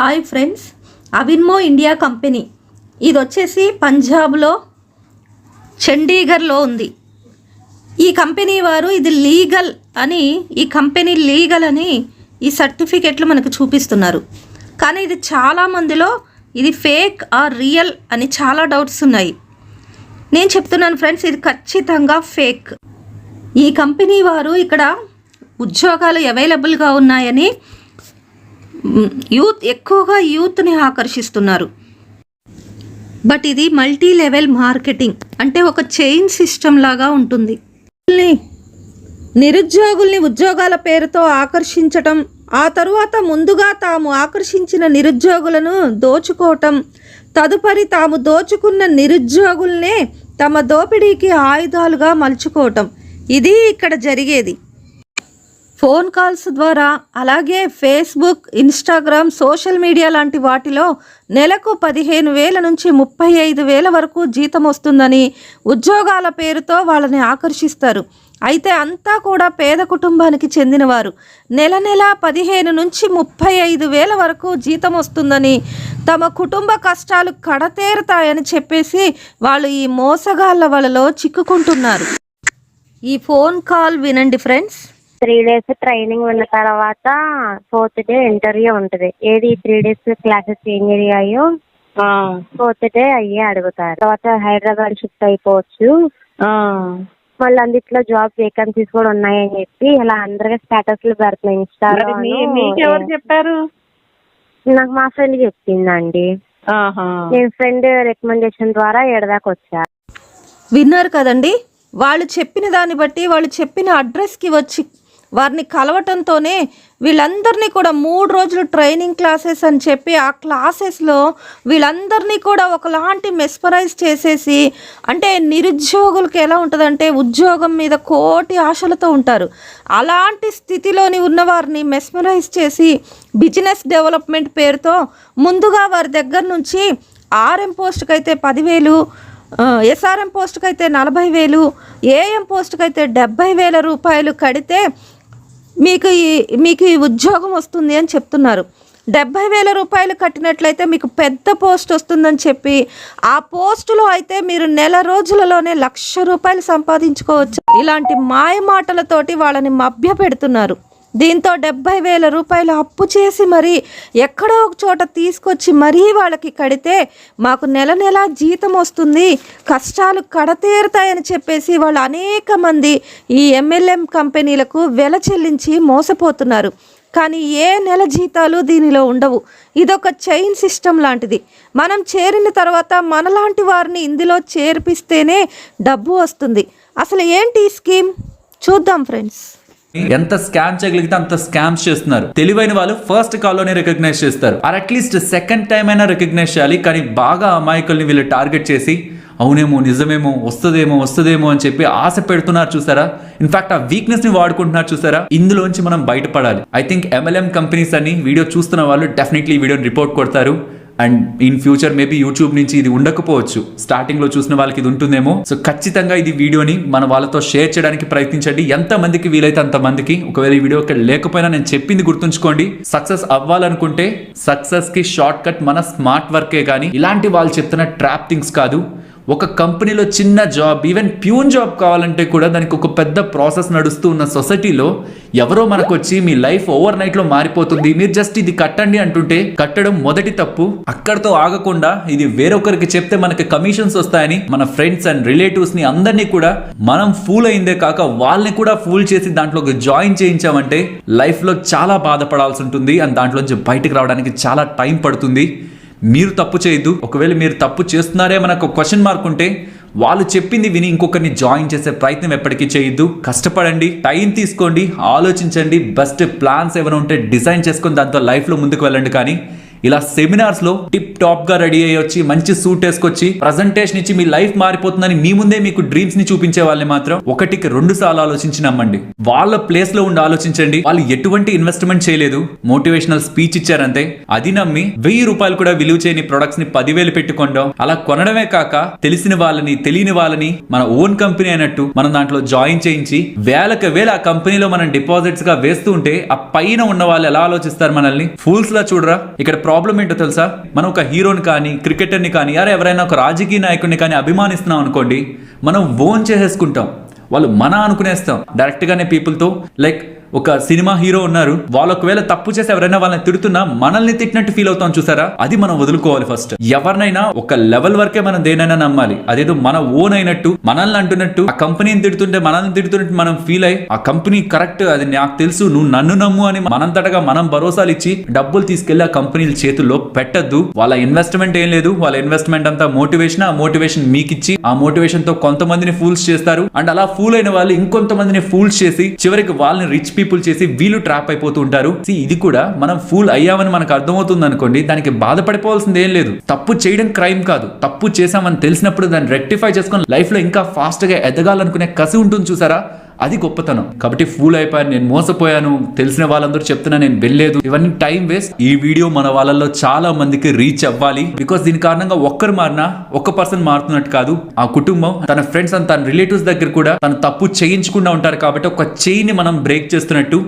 Hi friends, అవిన్మో India company ఇది వచ్చేసి పంజాబ్లో చండీగఢ్లో ఉంది. ఈ కంపెనీ వారు ఇది లీగల్ అని, ఈ కంపెనీ లీగల్ అని ఈ సర్టిఫికెట్లు మనకు చూపిస్తున్నారు. కానీ ఇది చాలామందిలో ఇది ఫేక్ ఆర్ రియల్ అని చాలా డౌట్స్ ఉన్నాయి. నేను చెప్తున్నాను ఫ్రెండ్స్, ఇది ఖచ్చితంగా ఫేక్. ఈ కంపెనీ వారు ఇక్కడ ఉద్యోగాలు అవైలబుల్గా ఉన్నాయని ఎక్కువగా యూత్ని ఆకర్షిస్తున్నారు. బట్ ఇది మల్టీ లెవెల్ మార్కెటింగ్, అంటే ఒక చైన్ సిస్టమ్ లాగా ఉంటుంది. నిరుద్యోగుల్ని ఉద్యోగాల పేరుతో ఆకర్షించటం, ఆ తరువాత ముందుగా తాము ఆకర్షించిన నిరుద్యోగులను దోచుకోవటం, తదుపరి తాము దోచుకున్న నిరుద్యోగుల్నే తమ దోపిడీకి ఆయుధాలుగా మలుచుకోవటం, ఇది ఇక్కడ జరిగేది. ఫోన్ కాల్స్ ద్వారా, అలాగే ఫేస్బుక్, ఇన్స్టాగ్రామ్, సోషల్ మీడియా లాంటి వాటిలో నెలకు 15,000 నుంచి 35,000 వరకు జీతం వస్తుందని ఉద్యోగాల పేరుతో వాళ్ళని ఆకర్షిస్తారు. అయితే అంతా కూడా పేద కుటుంబానికి చెందినవారు. నెల 15 నుంచి 35,000 వరకు జీతం వస్తుందని, తమ కుటుంబ కష్టాలు కడతేరుతాయని చెప్పేసి వాళ్ళు ఈ మోసగాళ్ళ వలలో చిక్కుకుంటున్నారు. ఈ ఫోన్ కాల్ వినండి ఫ్రెండ్స్. 3 days ట్రైనింగ్ ఉన్న తర్వాత 4th డే ఇంటర్వ్యూ ఉంటుంది. ఏది 3 days క్లాసెస్ ఏం జరిగాయో 4th డే అయ్యే అడుగుతారు. తర్వాత హైదరాబాద్ షిఫ్ట్ అయిపోవచ్చు, మళ్ళీ అందుట్లో జాబ్ వేకెన్సీస్ కూడా ఉన్నాయని చెప్పి ఇలా అందరికీ స్టేటస్లు పెడుతున్నాయి ఇన్స్టాలో. ఎవరు చెప్పారు? నాకు మా ఫ్రెండ్ చెప్పిందండి. నేను ఫ్రెండ్ రికమెండేషన్ ద్వారా ఏడదాకా వచ్చా. విన్నారు కదండి, వాళ్ళు చెప్పిన దాన్ని బట్టి, వాళ్ళు చెప్పిన అడ్రస్కి వచ్చి వారిని కలవటంతోనే వీళ్ళందరినీ కూడా 3 రోజులు ట్రైనింగ్ క్లాసెస్ అని చెప్పి ఆ క్లాసెస్లో వీళ్ళందరినీ కూడా ఒకలాంటి మెస్పరైజ్ చేసేసి, అంటే నిరుద్యోగులకి ఎలా ఉంటుందంటే ఉద్యోగం మీద కోటి ఆశలతో ఉంటారు. అలాంటి స్థితిలోని ఉన్నవారిని మెస్పరైజ్ చేసి బిజినెస్ డెవలప్మెంట్ పేరుతో ముందుగా వారి దగ్గర నుంచి ఆర్ఎం పోస్ట్కి అయితే 10,000, ఎస్ఆర్ఎం పోస్ట్కి అయితే 40,000, ఏఎం పోస్ట్కి అయితే 70,000 రూపాయలు కడితే మీకు ఈ ఉద్యోగం వస్తుంది అని చెప్తున్నారు. 70,000 రూపాయలు కట్టినట్లయితే మీకు పెద్ద పోస్ట్ వస్తుందని చెప్పి ఆ పోస్టులో అయితే మీరు నెల రోజులలోనే 1,00,000 రూపాయలు సంపాదించుకోవచ్చు. ఇలాంటి మాయ మాటలతోటి వాళ్ళని మభ్య పెడుతున్నారు. దీంతో 70,000 రూపాయలు అప్పు చేసి మరీ ఎక్కడో ఒక చోట తీసుకొచ్చి మరీ వాళ్ళకి కడితే మాకు నెల జీతం వస్తుంది, కష్టాలు కడతేరుతాయని చెప్పేసి వాళ్ళు అనేక మంది ఈ MLM కంపెనీలకు వెల చెల్లించి మోసపోతున్నారు. కానీ ఏ నెల జీతాలు దీనిలో ఉండవు. ఇదొక చైన్ సిస్టమ్ లాంటిది. మనం చేరిన తర్వాత మనలాంటి వారిని ఇందులో చేర్పిస్తేనే డబ్బు వస్తుంది. అసలు ఏంటి ఈ స్కీమ్ చూద్దాం ఫ్రెండ్స్. ఎంత స్కామ్ చేయగలిగితే అంత స్కామ్స్ చేస్తున్నారు. తెలివైన వాళ్ళు ఫస్ట్ కాల్లోనే రికగ్నైజ్ చేస్తారు, ఆర్ అట్లీస్ట్ సెకండ్ టైం అయినా రికగ్నైజ్ చేయాలి. కానీ బాగా అమాయకుల్ని వీళ్ళు టార్గెట్ చేసి అవునేమో, నిజమేమో, వస్తుందేమో అని చెప్పి ఆశ పెడుతున్నారు చూసారా. ఇన్ఫాక్ట్ ఆ వీక్నెస్ ని వాడుకుంటున్నారు చూసారా. ఇందులోంచి మనం బయటపడాలి. ఐ థింక్ MLM కంపెనీస్ అని వీడియో చూస్తున్న వాళ్ళు డెఫినెట్లీ ఈ వీడియోని రిపోర్ట్ కొడతారు. And in future maybe YouTube నుంచి ఇది ఉండకపోవచ్చు, స్టార్టింగ్ లో చూసిన వాళ్ళకి ఇది ఉంటుందేమో. సో ఖచ్చితంగా ఇది వీడియోని మన వాళ్ళతో షేర్ చేయడానికి ప్రయత్నించండి, ఎంత మందికి వీలైతే అంత మందికి. ఒకవేళ ఈ వీడియో ఇక్కడ లేకపోయినా నేను చెప్పింది గుర్తుంచుకోండి. సక్సెస్ అవ్వాలనుకుంటే సక్సెస్ కి షార్ట్ కట్ మన స్మార్ట్ వర్కే, కానీ ఇలాంటి వాళ్ళు చెప్తున్న ట్రాప్ థింగ్స్ కాదు. ఒక కంపెనీలో చిన్న జాబ్, ఈవెన్ ప్యూన్ జాబ్ కావాలంటే కూడా దానికి ఒక పెద్ద ప్రాసెస్ నడుస్తూ ఉన్న సొసైటీలో ఎవరో మనకు వచ్చి మీ లైఫ్ ఓవర్ నైట్ లో మారిపోతుంది, మీరు జస్ట్ ఇది కట్టండి అంటుంటే కట్టడం మొదటి తప్పు. అక్కడతో ఆగకుండా ఇది వేరొకరికి చెప్తే మనకి కమిషన్స్ వస్తాయని మన ఫ్రెండ్స్ అండ్ రిలేటివ్స్ ని అందరినీ కూడా మనం ఫూల్ అయిందే కాక వాళ్ళని కూడా ఫూల్ చేసి దాంట్లో జాయిన్ చేయించామంటే లైఫ్ లో చాలా బాధపడాల్సి ఉంటుంది. అండ్ దాంట్లోంచి బయటకు రావడానికి చాలా టైం పడుతుంది. మీరు తప్పు చేయొద్దు. ఒకవేళ మీరు తప్పు చేస్తున్నారే మనకు క్వశ్చన్ మార్క్ ఉంటే వాళ్ళు చెప్పింది విని ఇంకొకరిని జాయిన్ చేసే ప్రయత్నం ఎప్పటికీ చేయొద్దు. కష్టపడండి, టైం తీసుకోండి, ఆలోచించండి, బెస్ట్ ప్లాన్స్ ఏమైనా ఉంటే డిజైన్ చేసుకొని దాంతో లైఫ్లో ముందుకు వెళ్ళండి. కానీ ఇలా సెమినార్స్ లో టిప్ టాప్ గా రెడీ అయ్యి వచ్చి మంచి సూట్ వేసుకొచ్చి ప్రజెంటేషన్ ఇచ్చి మీ లైఫ్ మారిపోతుందని మీ ముందే మీకు డ్రీమ్స్ ని చూపించే వాళ్ళని మాత్రం 1కి 2 సార్లు ఆలోచించి నమ్మండి. వాళ్ళ ప్లేస్ లో ఉండి ఆలోచించండి. వాళ్ళు ఎటువంటి ఇన్వెస్ట్మెంట్ చేయలేదు, మోటివేషనల్ స్పీచ్ ఇచ్చారంతే, అది నమ్మి 1000 రూపాయలు కూడా విలువ చేయని ప్రొడక్ట్స్ ని 10,000 పెట్టుకోండి. అలా కొనడమే కాక తెలిసిన వాళ్ళని తెలియని వాళ్ళని మన ఓన్ కంపెనీ అయినట్టు మనం దాంట్లో జాయిన్ చేయించి వేలకు వేల ఆ కంపెనీలో మనం డిపాజిట్స్ గా వేస్తూ ఉంటే ఆ పైన ఉన్న వాళ్ళు ఎలా ఆలోచిస్తారు మనల్ని? ఫూల్స్ లా చూడరా. ఇక్కడ ప్రాబ్లం ఏంటో తెలుసా? మనం ఒక హీరోని కానీ క్రికెటర్ని కానీ ఎవరైనా ఒక రాజకీయ నాయకుడిని కానీ అభిమానిస్తున్నాం అనుకోండి, మనం ఓన్ చేసేసుకుంటాం, వాళ్ళు మన అనుకునేస్తాం డైరెక్ట్గానే పీపుల్తో. లైక్ ఒక సినిమా హీరో ఉన్నారు, వాళ్ళు ఒకవేళ తప్పు చేసి ఎవరైనా వాళ్ళని తిడుతున్నా మనల్ని తిట్టినట్టు ఫీల్ అవుతాం చూసారా? అది మనం వదులుకోవాలి ఫస్ట్. ఎవరినైనా ఒక లెవెల్ వరకే మనం దేనైనా నమ్మాలి. అదేదో మన ఓన్ అయినట్టు, మనల్ని అంటున్నట్టు, ఆ కంపెనీని తిడుతుంటే మనల్ని తిడుతున్నట్టు మనం ఫీల్ అయ్యి ఆ కంపెనీ కరెక్ట్, అది నాకు తెలుసు, నువ్వు నన్ను నమ్ము అని మనంతటగా మనం భరోసాలు ఇచ్చి డబ్బులు తీసుకెళ్లి ఆ కంపెనీల చేతుల్లో పెట్టద్దు. వాళ్ళ ఇన్వెస్ట్మెంట్ ఏం లేదు, వాళ్ళ ఇన్వెస్ట్మెంట్ అంతా మోటివేషన్. ఆ మోటివేషన్ మీకు ఇచ్చి ఆ మోటివేషన్ తో కొంతమందిని ఫూల్స్ చేస్తారు. అండ్ అలా ఫూల్ అయిన వాళ్ళు ఇంకొంతమందిని ఫూల్స్ చేసి చివరికి వాళ్ళని రిచ్ పీపుల్ చేసి వీళ్ళు ట్రాప్ అయిపోతూ ఉంటారు. ఇది కూడా మనం ఫూల్ అయ్యామని మనకు అర్థమవుతుంది అనుకోండి, దానికి బాధపడిపోవాల్సింది ఏం లేదు. తప్పు చేయడం క్రైమ్ కాదు. తప్పు చేసామని తెలిసినప్పుడు దాన్ని రెక్టిఫై చేసుకొని లైఫ్ లో ఇంకా ఫాస్ట్ గా ఎదగాలనుకునే కసి ఉంటుంది చూసారా? అది గొప్పతనం. కాబట్టి ఫూల్ అయిపోయాను, నేను మోసపోయాను, తెలిసిన వాళ్ళందరూ చెప్తున్నా నేను వెళ్ళలేదు, ఇవన్నీ టైం వేస్ట్. ఈ వీడియో మన వాళ్ళల్లో చాలా మందికి రీచ్ అవ్వాలి. బికాస్ దీని కారణంగా ఒక్కరు మారినా ఒక్క పర్సన్ మారుతున్నట్టు కాదు, ఆ కుటుంబం, తన ఫ్రెండ్స్ అండ్ తన రిలేటివ్స్ దగ్గర కూడా తను తప్పు చేయించకుండా ఉంటారు. కాబట్టి ఒక చైన్ మనం బ్రేక్ చేస్తున్నట్టు.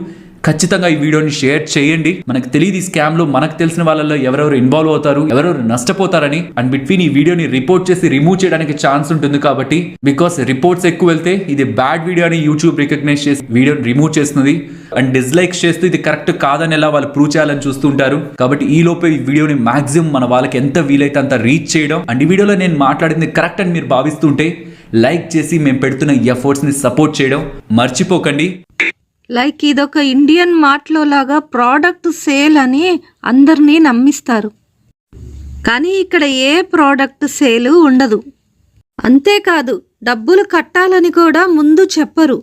ఖచ్చితంగా ఈ వీడియోని షేర్ చేయండి. మనకు తెలియదు ఈ స్కామ్ లో మనకు తెలిసిన వాళ్ళలో ఎవరెవరు ఇన్వాల్వ్ అవుతారు, ఎవరెవరు నష్టపోతారని. అండ్ బిట్వీన్ ఈ వీడియోని రిపోర్ట్ చేసి రిమూవ్ చేయడానికి ఛాన్స్ ఉంటుంది. కాబట్టి బికాస్ రిపోర్ట్స్ ఎక్కువ వెళ్తే ఇది బ్యాడ్ వీడియో అని యూట్యూబ్ రికగ్నైజ్ చేసి వీడియోని రిమూవ్ చేస్తుంది. అండ్ డిస్లైక్స్ చేస్తూ ఇది కరెక్ట్ కాదని ఎలా వాళ్ళు ప్రూవ్ చేయాలని చూస్తుంటారు. కాబట్టి ఈ లోపే ఈ వీడియోని మాక్సిమం మన వాళ్ళకి ఎంత వీలైతే అంత రీచ్ చేయడం. అండ్ ఈ వీడియోలో నేను మాట్లాడింది కరెక్ట్ అని మీరు భావిస్తుంటే లైక్ చేసి మేము పెడుతున్న ఎఫర్ట్స్ ని సపోర్ట్ చేయడం మర్చిపోకండి. లైక్ ఇదొక ఇండియన్ మార్ట్లో లాగా ప్రోడక్ట్ సేల్ అని అందరినీ నమ్మిస్తారు, కానీ ఇక్కడ ఏ ప్రోడక్ట్ సేలు ఉండదు. అంతేకాదు డబ్బులు కట్టాలని కూడా ముందు చెప్పరు.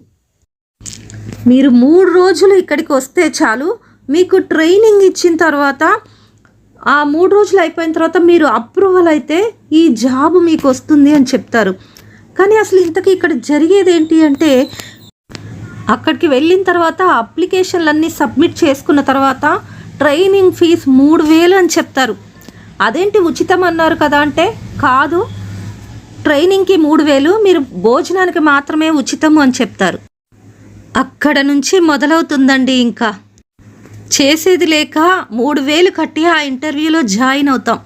మీరు 3 రోజులు ఇక్కడికి వస్తే చాలు, మీకు ట్రైనింగ్ ఇచ్చిన తర్వాత ఆ 3 రోజులు అయిపోయిన తర్వాత మీరు అప్రూవల్ అయితే ఈ జాబ్ మీకు వస్తుంది అని చెప్తారు. కానీ అసలు ఇంతకీ ఇక్కడ జరిగేది ఏంటి అంటే, అక్కడికి వెళ్ళిన తర్వాత అప్లికేషన్లన్నీ సబ్మిట్ చేసుకున్న తర్వాత ట్రైనింగ్ ఫీజు 3,000 అని చెప్తారు. అదేంటి ఉచితం అన్నారు కదా అంటే, కాదు, ట్రైనింగ్కి 3,000, మీరు భోజనానికి మాత్రమే ఉచితము అని చెప్తారు. అక్కడ నుంచి మొదలవుతుందండి. ఇంకా చేసేది లేక 3,000 కట్టి ఆ ఇంటర్వ్యూలో జాయిన్ అవుతాం.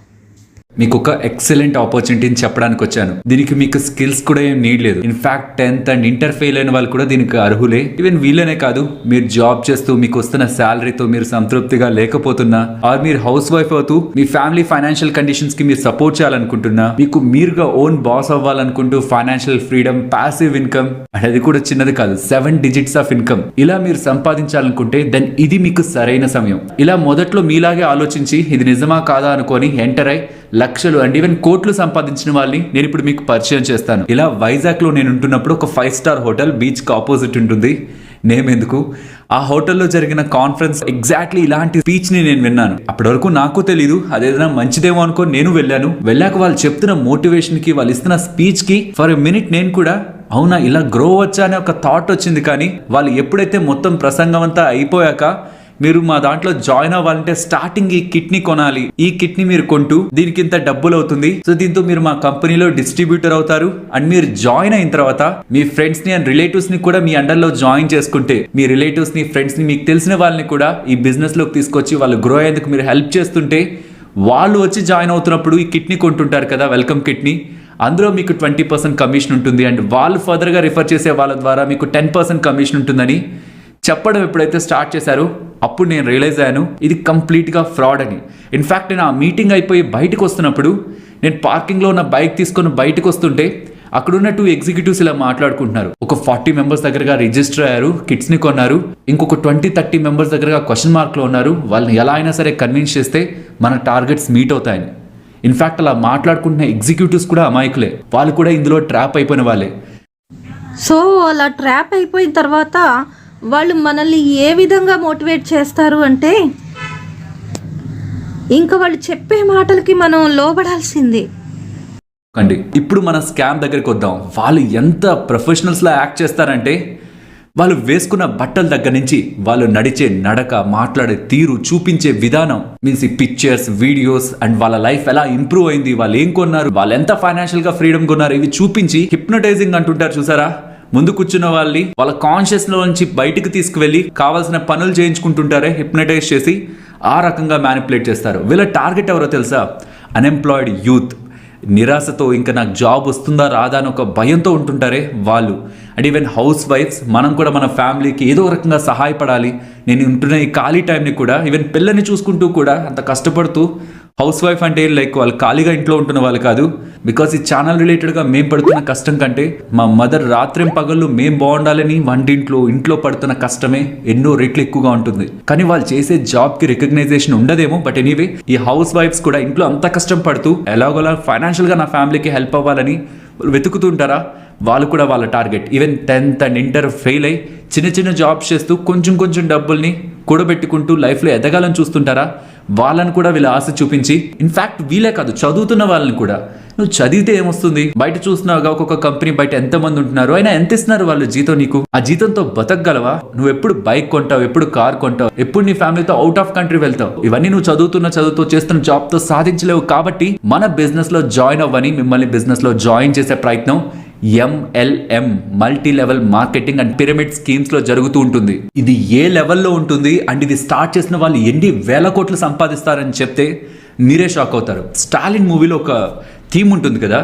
మీకు ఒక ఎక్సలెంట్ ఆపర్చునిటీని చెప్పడానికి వచ్చాను. దీనికి మీకు స్కిల్స్ కూడా ఏం నీడ్ లేదు. In fact 10th and inter fail అయిన వాళ్ళు కూడా దీనికి అర్హులే. ఈవెన్ వీళ్ళనే కాదు, మీరు జాబ్ చేస్తూ మీకు వస్తున్న శాలరీతో మీరు సంతృప్తిగా లేకపోతున్నా, ఆర్ మీరు హౌస్ వైఫ్ అవుతూ మీ ఫ్యామిలీ ఫైనాన్షియల్ కండిషన్స్ కి మీరు సపోర్ట్ చేయాలనుకుంటున్నా, మీకు మీరుగా ఓన్ బాస్ అవ్వాలనుకుంటూ ఫైనాన్షియల్ ఫ్రీడమ్, ప్యాసివ్ ఇన్కమ్, అది కూడా చిన్నది కాదు, 7 digits ఆఫ్ ఇన్కమ్ ఇలా మీరు సంపాదించాలనుకుంటే దెన్ ఇది మీకు సరైన సమయం. ఇలా మొదట్లో మీలాగే ఆలోచించి ఇది నిజమా కాదా అనుకొని ఎంటర్ అయి లక్షలు అండ్ ఈవెన్ కోట్లు సంపాదించిన వాళ్ళని నేను ఇప్పుడు మీకు పరిచయం చేస్తాను. ఇలా వైజాగ్ లో నేను ఉంటున్నప్పుడు ఒక 5 star హోటల్ బీచ్ కి ఆపోజిట్ ఉంటుంది. నేమ్ ఎందుకు, ఆ హోటల్లో జరిగిన కాన్ఫరెన్స్ ఎగ్జాక్ట్లీ ఇలాంటి స్పీచ్ ని నేను విన్నాను. అప్పటి వరకు నాకు తెలీదు, అదేదైనా మంచిదేమో అనుకో నేను వెళ్ళాను. వెళ్ళాక వాళ్ళు చెప్తున్న మోటివేషన్ కి, వాళ్ళు ఇస్తున్న స్పీచ్ కి ఫర్ ఎ మినిట్ నేను కూడా అవునా ఇలా గ్రో వచ్చా అనే ఒక థాట్ వచ్చింది. కానీ వాళ్ళు ఎప్పుడైతే మొత్తం ప్రసంగం అంతా అయిపోయాక మీరు మా దాంట్లో జాయిన్ అవ్వాలంటే స్టార్టింగ్ ఈ కిట్ ని కొనాలి, ఈ కిట్ ని మీరు కొంటూ దీనికి ఇంత డబ్బులు అవుతుంది, సో దీంతో మీరు మా కంపెనీలో డిస్ట్రిబ్యూటర్ అవుతారు. అండ్ మీరు జాయిన్ అయిన తర్వాత మీ ఫ్రెండ్స్ ని అండ్ రిలేటివ్స్ ని కూడా మీ అండర్లో జాయిన్ చేసుకుంటే, మీ రిలేటివ్స్ ని, ఫ్రెండ్స్ ని, మీకు తెలిసిన వాళ్ళని కూడా ఈ బిజినెస్ లోకి తీసుకొచ్చి వాళ్ళు గ్రో అయ్యేందుకు మీరు హెల్ప్ చేస్తుంటే, వాళ్ళు వచ్చి జాయిన్ అవుతున్నప్పుడు ఈ కిట్ ని కొంటుంటారు కదా, వెల్కమ్ కిట్ ని, అందులో మీకు 20% కమిషన్ ఉంటుంది. అండ్ వాళ్ళు ఫర్దర్గా రిఫర్ చేసే వాళ్ళ ద్వారా మీకు 10% కమిషన్ ఉంటుందని చెప్పడం ఎప్పుడైతే స్టార్ట్ చేశారో అప్పుడు నేను రియలైజ్ అయ్యాను ఇది కంప్లీట్గా ఫ్రాడ్ అని. ఇన్ఫ్యాక్ట్ నేను ఆ మీటింగ్ అయిపోయి బయటకు వస్తున్నప్పుడు నేను పార్కింగ్లో ఉన్న బైక్ తీసుకొని బయటకు వస్తుంటే అక్కడున్న 2 executives ఇలా మాట్లాడుకుంటున్నారు. ఒక 40 members దగ్గరగా రిజిస్టర్ అయ్యారు, కిట్స్ ని కొన్నారు. ఇంకొక 20-30 members దగ్గరగా క్వశ్చన్ మార్క్ లో ఉన్నారు. వాళ్ళని ఎలా అయినా సరే కన్విన్స్ చేస్తే మన టార్గెట్స్ మీట్ అవుతాయని. ఇన్ఫ్యాక్ట్ అలా మాట్లాడుకుంటున్న ఎగ్జిక్యూటివ్స్ కూడా అమాయకులే, వాళ్ళు కూడా ఇందులో ట్రాప్ అయిపోయిన వాళ్ళే. సో అలా ట్రాప్ అయిపోయిన తర్వాత వాళ్ళు మనల్ని ఏ విధంగా మోటివేట్ చేస్తారు అంటే, ఇంకా వాళ్ళు చెప్పే మాటలకి మనం లోబడాల్సిందే. అండి ఇప్పుడు మన స్కామ్ దగ్గరికి వద్దాం. వాళ్ళు ఎంత ప్రొఫెషనల్స్లా యాక్ట్ చేస్తారంటే, వాళ్ళు వేసుకున్న బట్టల దగ్గర నుంచి వాళ్ళు నడిచే నడక, మాట్లాడే తీరు, చూపించే విధానం, మీన్స్ ఈ పిక్చర్స్, వీడియోస్ అండ్ వాళ్ళ లైఫ్ ఎలా ఇంప్రూవ్ అయింది, వాళ్ళు ఏం కొన్నారు, వాళ్ళు ఎంత ఫైనాన్షియల్ గా ఫ్రీడమ్ కొన్నారు, ఇవి చూపించి హిప్నటైజింగ్ అంటుంటారు చూసారా. ముందు కూర్చున్న వాళ్ళని వాళ్ళ కాన్షియస్ లో నుంచి బయటకు తీసుకువెళ్ళి కావాల్సిన పనులు చేయించుకుంటుంటారే హిప్నటైజ్ చేసి, ఆ రకంగా మ్యానిపులేట్ చేస్తారు. వీళ్ళ టార్గెట్ ఎవరో తెలుసా? Unemployed youth. నిరాశతో ఇంకా నాకు జాబ్ వస్తుందా రాదా అని ఒక భయంతో ఉంటుంటారే వాళ్ళు. అండ్ ఈవెన్ హౌస్ వైఫ్స్, మనం కూడా మన ఫ్యామిలీకి ఏదో రకంగా సహాయపడాలి, నేను ఉంటున్న ఈ ఖాళీ టైంని కూడా ఈవెన్ పిల్లల్ని చూసుకుంటూ కూడా అంత కష్టపడుతూ, హౌస్ వైఫ్ అంటే లైక్ వాళ్ళు ఖాళీగా ఇంట్లో ఉంటున్న వాళ్ళు కాదు. బికాస్ ఈ ఛానల్ రిలేటెడ్గా మేము పడుతున్న కష్టం కంటే మా మదర్ రాత్రి పగళ్ళు మేము బాగుండాలని ఇంట్లో పడుతున్న కష్టమే ఎన్నో రెట్లు ఎక్కువగా ఉంటుంది. కానీ వాళ్ళు చేసే జాబ్కి రికగ్నైజేషన్ ఉండదేమో. బట్ ఎనీవే, ఈ హౌస్ వైఫ్స్ కూడా ఇంట్లో అంత కష్టం పడుతూ ఎలాగోలా ఫైనాన్షియల్గా నా ఫ్యామిలీకి హెల్ప్ అవ్వాలని వెతుకుతుంటారా. వాళ్ళు కూడా వాళ్ళ target even 10th and inter fail అయ్యి చిన్న జాబ్స్ చేస్తూ కొంచెం డబ్బుల్ని కూడబెట్టుకుంటూ లైఫ్లో ఎదగాలని చూస్తుంటారా. వాళ్ళని కూడా వీళ్ళ ఆశ చూపించి, ఇన్ఫ్యాక్ట్ వీళ్ళే కాదు చదువుతున్న వాళ్ళని కూడా, నువ్వు చదివితే ఏమొస్తుంది, బయట చూస్తున్నావుగా ఒక్కొక్క కంపెనీ బయట ఎంతమంది ఉంటున్నారు, అయినా ఎంత ఇస్తున్నారు వాళ్ళు జీతం నీకు, ఆ జీతంతో బతకగలవా? నువ్వు ఎప్పుడు బైక్ కొంటావు, ఎప్పుడు కార్ కొంటావు, ఎప్పుడు నీ ఫ్యామిలీతో అవుట్ ఆఫ్ కంట్రీ వెళ్తావు? ఇవన్నీ నువ్వు చదువుతూ చేస్తున్న జాబ్తో సాధించలేవు. కాబట్టి మన బిజినెస్లో జాయిన్ అవ్వని మిమ్మల్ని బిజినెస్లో జాయిన్ చేసే ప్రయత్నం MLM, multi level marketing and pyramid schemes లో జరుగుతూ ఉంటుంది. ఇది ఏ లెవెల్లో ఉంటుంది అండ్ ఇది స్టార్ట్ చేసిన వాళ్ళు ఎన్ని వేల కోట్లు సంపాదిస్తారని చెప్తే మీరే షాక్ అవుతారు. స్టాలిన్ మూవీలో ఒక థీమ్ ఉంటుంది కదా,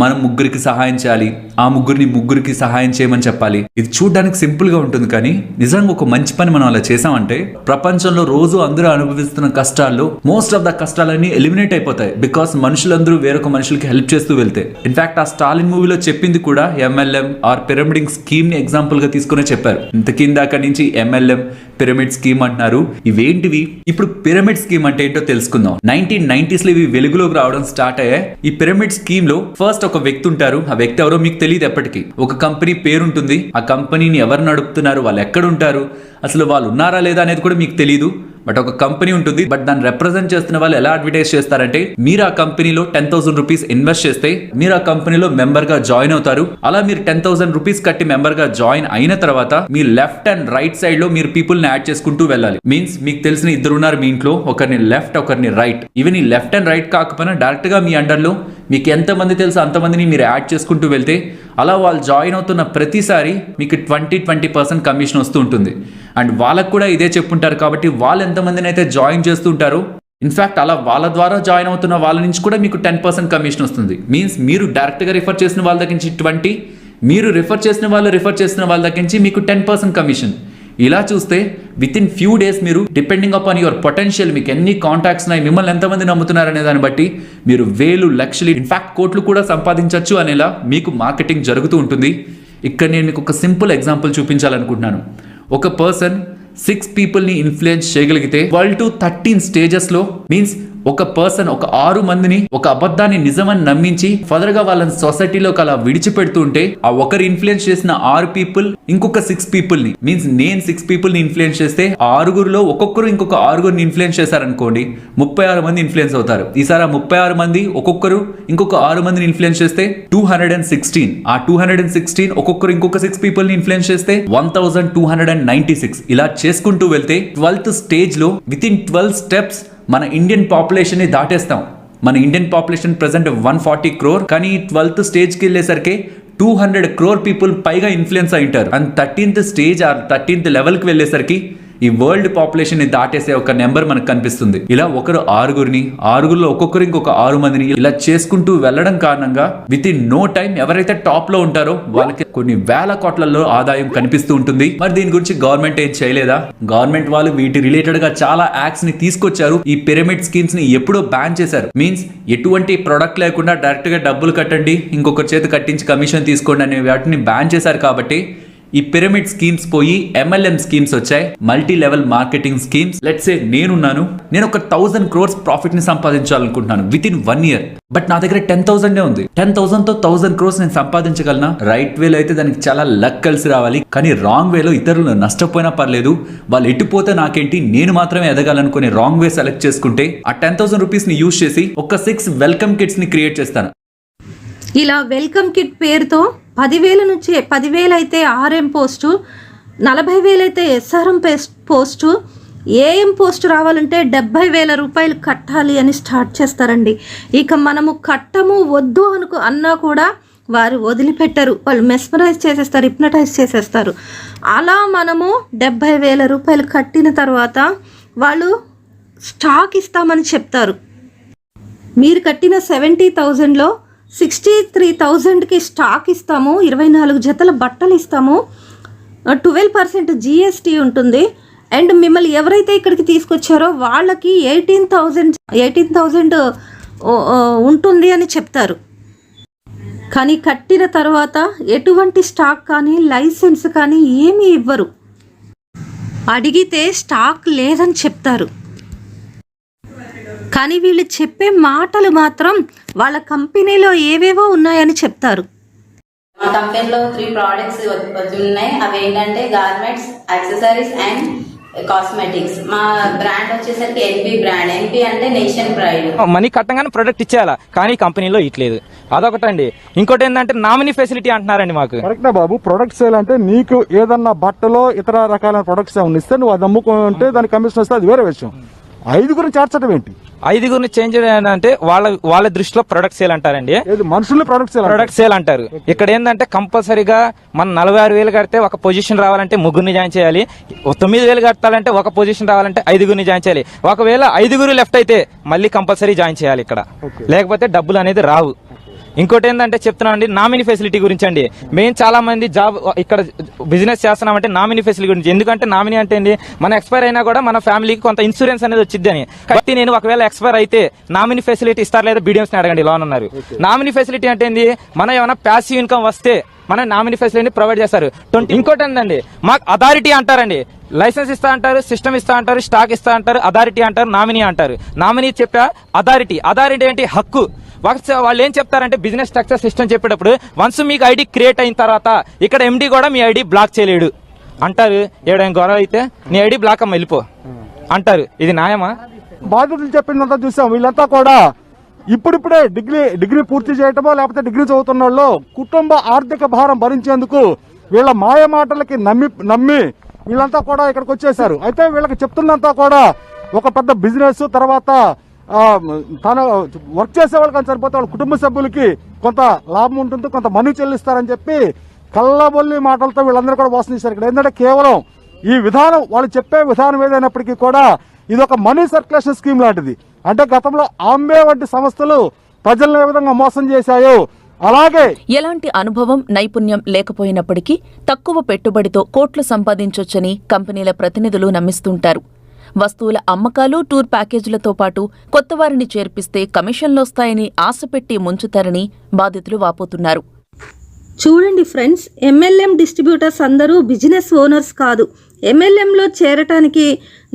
మనం ముగ్గురికి సహాయం చేయాలి, ఆ ముగ్గురికి సహాయం చేయమని చెప్పాలి. ఇది చూడడానికి సింపుల్ గా ఉంటుంది, కానీ నిజంగా ఒక మంచి పని మనం అలా చేసామంటే ప్రపంచంలో రోజు అందరూ అనుభవిస్తున్న కష్టాల్లో మోస్ట్ ఆఫ్ ద కష్టాలన్నీ ఎలిమినేట్ అయిపోతాయి. బికాస్ మనుషులందరూ వేరొక మనుషులకి హెల్ప్ చేస్తూ వెళ్తే. ఇన్ఫాక్ట్ ఆ స్టాలిన్ మూవీలో చెప్పింది కూడా MLM ఆర్ పిరమిడింగ్ స్కీమ్ ని ఎగ్జాంపుల్ గా తీసుకునే చెప్పారు. ఇంతకిందాక నుంచి MLM పిరమిడ్ స్కీమ్ అంటున్నారు. ఇవేంటివి? ఇప్పుడు పిరమిడ్ స్కీమ్ అంటే ఏంటో తెలుసుకుందాం. 1990s లో ఇవి వెలుగులోకి రావడం స్టార్ట్ అయ్యాయి. ఈ పిరమిడ్ స్కీమ్ లో ఫస్ట్ ఒక వ్యక్తి ఉంటారు. ఆ వ్యక్తి ఎవరో మీకు తెలియదు ఎప్పటికీ. ఒక కంపెనీ పేరుంటుంది, ఆ కంపెనీని ఎవరు నడుపుతున్నారు, వాళ్ళు ఎక్కడ ఉంటారు, అసలు వాళ్ళు ఉన్నారా లేదా అనేది కూడా మీకు తెలియదు. బట్ ఒక కంపెనీ ఉంటుంది. బట్ దాన్ని రిప్రజెంట్ చేస్తున్న వాళ్ళు ఎలా అడ్వర్టైజ్ చేస్తారంటే, మీరు ఆ కంపెనీలో 10,000 రూపీస్ ఇన్వెస్ట్ చేస్తే మీరు ఆ కంపెనీలో మెంబర్ గా జాయిన్ అవుతారు. అలా మీరు 10,000 రూపీస్ కట్టి మెంబర్ గా జాయిన్ అయిన తర్వాత మీ లెఫ్ట్ అండ్ రైట్ సైడ్ లో మీరు పీపుల్ ని యాడ్ చేసుకుంటూ వెళ్ళాలి. మీన్స్ మీకు తెలిసిన ఇద్దరు ఉన్నారు మీ ఇంట్లో, ఒకరిని లెఫ్ట్ ఒకరిని రైట్. ఈవెన్ ఈ లెఫ్ట్ అండ్ రైట్ కాకపోయినా డైరెక్ట్ గా మీ అండర్ లో మీకు ఎంతమంది తెలుసు అంతమందిని మీరు యాడ్ చేసుకుంటూ వెళ్తే అలా వాళ్ళు జాయిన్ అవుతున్న ప్రతిసారి మీకు 20% కమిషన్ వస్తూ ఉంటుంది. అండ్ వాళ్ళకు కూడా ఇదే చెప్పుంటారు కాబట్టి వాళ్ళు ఎంతమందిని అయితే జాయిన్ చేస్తుంటారో, ఇన్ఫాక్ట్ అలా వాళ్ళ ద్వారా జాయిన్ అవుతున్న వాళ్ళ నుంచి కూడా మీకు 10% కమిషన్ వస్తుంది. మీన్స్ మీరు డైరెక్ట్గా రిఫర్ చేసిన వాళ్ళ దగ్గర నుంచి 20, మీరు రిఫర్ చేసిన వాళ్ళ దగ్గర నుంచి మీకు 10% కమిషన్. ఇలా చూస్తే విత్ ఇన్ ఫ్యూ డేస్ మీరు డిపెండింగ్ అపాన్ యువర్ పొటెన్షియల్, మీకు ఎన్ని కాంటాక్ట్స్ ఉన్నాయి, మిమ్మల్ని ఎంతమంది నమ్ముతున్నారనే దాన్ని బట్టి మీరు వేలు, లక్షలు, ఇన్ఫాక్ట్ కోట్లు కూడా సంపాదించవచ్చు అనేలా మీకు మార్కెటింగ్ జరుగుతూ ఉంటుంది. ఇక్కడ నేను మీకు ఒక సింపుల్ ఎగ్జాంపుల్ చూపించాలనుకుంటున్నాను. ఒక పర్సన్ 6 పీపుల్ని ఇన్ఫ్లుయెన్స్ చేయగలిగితే 12 to 13 స్టేజెస్లో, మీన్స్ ఒక పర్సన్ ఒక 6 మందిని ఒక అబద్ధాన్ని నిజమని నమ్మించి ఫర్దర్ గా వాళ్ళని సొసైటీలోకి అలా విడిచిపెడుతుంటే ఆ ఒకరు ఇన్ఫ్లుయెన్స్ చేసిన 6 పీపుల్ ఇంకొక 6 పీపుల్ ని, మీన్స్ నేను 6 పీపుల్ ని ఇన్ఫ్లుయెన్స్ చేస్తే ఆ 6గురిలో ఒక్కొక్కరు ఇంకొక 6గురిని ఇన్ఫ్లుయెన్స్ చేశారనుకోండి, 36 మంది ఇన్ఫ్లుయెన్స్ అవుతారు. ఈసారి ఆ 36 మంది ఒక్కొక్కరు ఇంకొక 6 మందిని ఇన్ఫ్లుయెన్స్ చేస్తే 216. ఆ 216 ఒక్కొక్కరు ఇంకొక 6 పీపుల్ ని ఇన్ఫ్లుయెన్స్ చేస్తే 1296. ఇలా చేసుకుంటూ వెళ్తే 12th స్టేజ్ లో విత్ ఇన్ 12 స్టెప్స్ మన ఇండియన్ పాపులేషన్ ని దాటేస్తాం. మన ఇండియన్ పాపులేషన్ ప్రెసెంట్ 140 crore, కానీ 12th స్టేజ్కి వెళ్ళేసరికి 200 crore పీపుల్ పైగా ఇన్ఫ్లుయెన్స్ అయింటారు. And 13th stage or 13th లెవెల్కి వెళ్ళేసరికి ఈ వరల్డ్ పాపులేషన్ ని దాటేసే ఒక నెంబర్ మనకు కనిపిస్తుంది. ఇలా ఒకరు 6గురిని, 6గురిలో ఒక్కొక్కరు ఇంకొక 6 మందిని ఇలా చేసుకుంటూ వెళ్ళడం కారణంగా విత్ ఇన్ నో టైం ఎవరైతే టాప్ లో ఉంటారో వాళ్ళకి కొన్ని వేల కోట్లలో ఆదాయం కనిపిస్తూ ఉంటుంది. మరి దీని గురించి గవర్నమెంట్ ఏం చేయలేదా? గవర్నమెంట్ వాళ్ళు వీటి రిలేటెడ్ గా చాలా యాక్ట్స్ ని తీసుకొచ్చారు. ఈ పిరమిడ్ స్కీమ్స్ ని ఎప్పుడో బ్యాన్ చేశారు. మీన్స్ ఎటువంటి ప్రొడక్ట్ లేకుండా డైరెక్ట్ గా డబ్బులు కట్టండి, ఇంకొకరి చేతి కట్టించి కమిషన్ తీసుకోండి అనే వాటిని బ్యాన్ చేశారు. కాబట్టి ఈ పిరమిడ్ స్కీమ్స్ పోయి MLM స్కీమ్స్ వచ్చాయి, multi level marketing schemes. Let's say నేను ఒక 1000 crores ప్రాఫిట్ ని సంపాదించాలనుకుంటున్నాను విత్ ఇన్ 1 year. బట్ నా దగ్గర 10,000 ఉంది. 10,000 తో 1000 crores నేను సంపాదించగలనా? రైట్ వేలో అయితే దానికి చాలా లక్ కలిసి రావాలి. కానీ రాంగ్ వేలో ఇతరులు నష్టపోయినా పర్లేదు, వాళ్ళు ఎట్టుపోతే నాకేంటి, నేను మాత్రమే ఎదగాలనుకునే రాంగ్ వే సెలెక్ట్ చేసుకుంటే ఆ 10,000 రూపీస్ ని యూజ్ చేసి ఒక 6 వెల్కమ్ కిట్స్ ని క్రియేట్ చేస్తాను. ఇలా వెల్కమ్ కిట్ పేరుతో 10,000 నుంచి 10,000 అయితే RM పోస్టు, 40,000 అయితే SRM పోస్టు, AM పోస్ట్ రావాలంటే 70,000 రూపాయలు కట్టాలి అని స్టార్ట్ చేస్తారండి. ఇక మనము కట్టము వద్దు అన్నా కూడా వారు వదిలిపెట్టరు. వాళ్ళు మెస్మరైజ్ చేసేస్తారు, హిప్నటైజ్ చేసేస్తారు. అలా మనము 70,000 రూపాయలు కట్టిన తర్వాత వాళ్ళు స్టాక్ ఇస్తామని చెప్తారు. మీరు కట్టిన 70,000లో 63,000కి స్టాక్ ఇస్తాము, 24 జతల బట్టలు ఇస్తాము, 12% GST ఉంటుంది, అండ్ మిమ్మల్ని ఎవరైతే ఇక్కడికి తీసుకొచ్చారో వాళ్ళకి 18,000 ఉంటుంది అని చెప్తారు. కానీ కట్టిన తర్వాత ఎటువంటి స్టాక్ కానీ లైసెన్స్ కానీ ఏమీ ఇవ్వరు. అడిగితే స్టాక్ లేదని చెప్తారు. కానీ వీళ్ళు చెప్పే మాటలు మాత్రం వాళ్ళ కంపెనీలో ఏవేవో ఉన్నాయని చెప్తారు. మా కంపెనీలో 3 ప్రోడక్ట్స్ ఉన్నాయి. అవి ఏంటంటే గార్మెంట్స్, యాక్సెసరీస్ అండ్ కాస్మెటిక్స్. మా బ్రాండ్ వచ్చేసరికి ఎన్పి బ్రాండ్. ఎన్పి అంటే నేషన్ ప్రైడ్. మనీ కట్టంగానే ప్రొడక్ట్ ఇచ్చేయాలా, కానీ కంపెనీలో ఇట్లేదు. అదొకటండి. ఇంకోటి ఏంటంటే నామినీ ఫెసిలిటీ అంటున్నారండి మాకు. కరెక్టా బాబు? ప్రొడక్ట్ సేల్ అంటే నీకు ఏదన్నా బట్టలో ఇతర రకాలైన ప్రొడక్ట్స్ ఏమన్నా ఇస్తే నువ్వు అది అమ్ముకుంటే దానికి కమిషన్ వస్తే అది వేరే విషయం. 5 చేర్చడం ఏంటి? 5 చేంజ్ అంటే వాళ్ళ దృష్టిలో ప్రొడక్ట్ సేల్ అంటారండి. మనుషులు ప్రొడక్ట్ సేల్ అంటారు. ఇక్కడ ఏంటంటే కంపల్సరీగా మనం 46,000 కడితే ఒక పొజిషన్ రావాలంటే 3 జాయిన్ చేయాలి. 9,000 కట్టాలంటే ఒక పొజిషన్ రావాలంటే 5 జాయిన్ చేయాలి. ఒకవేళ 5 లెఫ్ట్ అయితే మళ్ళీ కంపల్సరీ జాయిన్ చేయాలి ఇక్కడ, లేకపోతే డబ్బులు అనేది రావు. ఇంకోటి ఏంటంటే చెప్తున్నాం అండి, నామినీ ఫెసిలిటీ గురించి అండి. మేము చాలా మంది జాబ్ ఇక్కడ బిజినెస్ చేస్తున్నామంటే నామినీ ఫెసిలిటీ గురించి. ఎందుకంటే నామినీ అంటే ఏంటి, మన ఎక్స్పైర్ అయినా కూడా మన ఫ్యామిలీకి కొంత ఇన్సూరెన్స్ అనేది వచ్చింది అని. కాబట్టి నేను ఒకవేళ ఎక్స్పైర్ అయితే నామినీ ఫెసిలిటీ ఇస్తారు లేదా BDMs ని అడగండి, లోన్ ఉన్నారు. నామినీ ఫెసిలిటీ అంటే ఏంది, మనం ఏమైనా ప్యాసివ్ ఇన్కమ్ వస్తే మన నామినీ ఫెసిలిటీ ప్రొవైడ్ చేస్తారు. ఇంకోటి ఏంటండి, మాకు అథారిటీ అంటారండి. లైసెన్స్ ఇస్తా అంటారు, సిస్టమ్ ఇస్తా అంటారు, స్టాక్ ఇస్తా అంటారు, అథారిటీ అంటారు, నామినీ అంటారు. నామినీ చెప్పా అథారిటీ ఏంటి, హక్కు. వాళ్ళు ఏం చెప్తారంటే బిజినెస్ స్ట్రక్చర్ సిస్టమ్ చెప్పేటప్పుడు వన్స్ మీకు ఐడి క్రియేట్ అయిన తర్వాత ఇక్కడ MD కూడా మీ ఐడి బ్లాక్ చేయలేడు అంటారు. ఏడైనా గొడవ అయితే నీ ఐడి బ్లాక్ అమ్మ వెళ్ళిపో అంటారు. ఇది న్యాయమా? బాధితులు చెప్పిందంతా చూసాం. వీళ్ళంతా కూడా ఇప్పుడిప్పుడే డిగ్రీ పూర్తి చేయటమో లేకపోతే డిగ్రీ చదువుతున్న వాళ్ళు కుటుంబ ఆర్థిక భారం భరించేందుకు వీళ్ళ మాయ మాటలకి నమ్మి వీళ్ళంతా కూడా ఇక్కడికి వచ్చేసారు. అయితే వీళ్ళకి చెప్తున్నంతా కూడా ఒక పెద్ద బిజినెస్, తర్వాత తన వర్క్ చేసే వాళ్ళకి అని సరిపోతే వాళ్ళ కుటుంబ సభ్యులకి కొంత లాభం ఉంటుంది, కొంత మనీ చెల్లిస్తారని చెప్పి కళ్ళబొల్లి మాటలతో వీళ్ళందరూ కూడా మోసం చేశారు. ఇక్కడ ఏంటంటే కేవలం ఈ విధానం, వాళ్ళు చెప్పే విధానం ఏదైనప్పటికీ కూడా ఇది ఒక మనీ సర్క్యులేషన్ స్కీమ్ లాంటిది. అంటే గతంలో ఆంబే వంటి సంస్థలు ప్రజలను ఏ విధంగా మోసం చేశాయో అలాగే ఎలాంటి అనుభవం, నైపుణ్యం లేకపోయినప్పటికీ తక్కువ పెట్టుబడితో కోట్లు సంపాదించొచ్చని కంపెనీల ప్రతినిధులు నమ్మిస్తుంటారు. వస్తువుల అమ్మకాలు, టూర్ ప్యాకేజీలతో పాటు కొత్తవారిని చేర్పిస్తే కమిషన్లొస్తాయని ఆశపెట్టి ముంచుతారని బాధితులు వాపోతున్నారు. చూడండి ఫ్రెండ్స్, MLM డిస్ట్రిబ్యూటర్స్ అందరూ బిజినెస్ ఓనర్స్ కాదు. MLMలో చేరటానికి,